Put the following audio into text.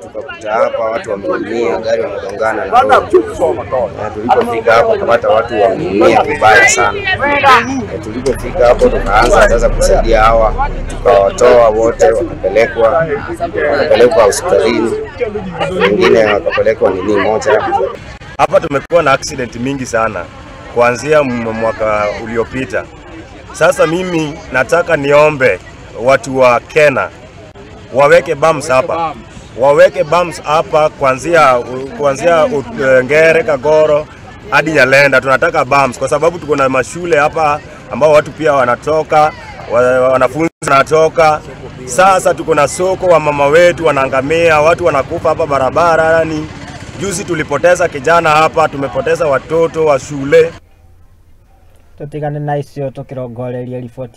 Tukakuta hapa watu wameumia, gari wamegongana na lori. Tulipofika hapo tukapata watu wameumia vibaya sana. Tulipofika hapo tukaanza sasa kusaidia hawa, tukawatoa wote wakapelekwa hospitalini, wengine wakapelekwa nini moja. Hapa tumekuwa na accident mingi sana kuanzia mwaka uliopita. Sasa mimi nataka niombe watu wa Kena waweke bumps hapa. Waweke bumps hapa kuanzia Ngere, Kagoro hadi Nyalenda. Tunataka bumps kwa sababu tuko na mashule hapa ambao watu pia wanatoka, wanafunzi wanatoka. Sasa tuko na soko, wa mama wetu wanaangamia, watu wanakufa hapa barabarani. Juzi tulipoteza kijana hapa, tumepoteza watoto wa shule. Tutigane na icio tukirongoreria ripoti.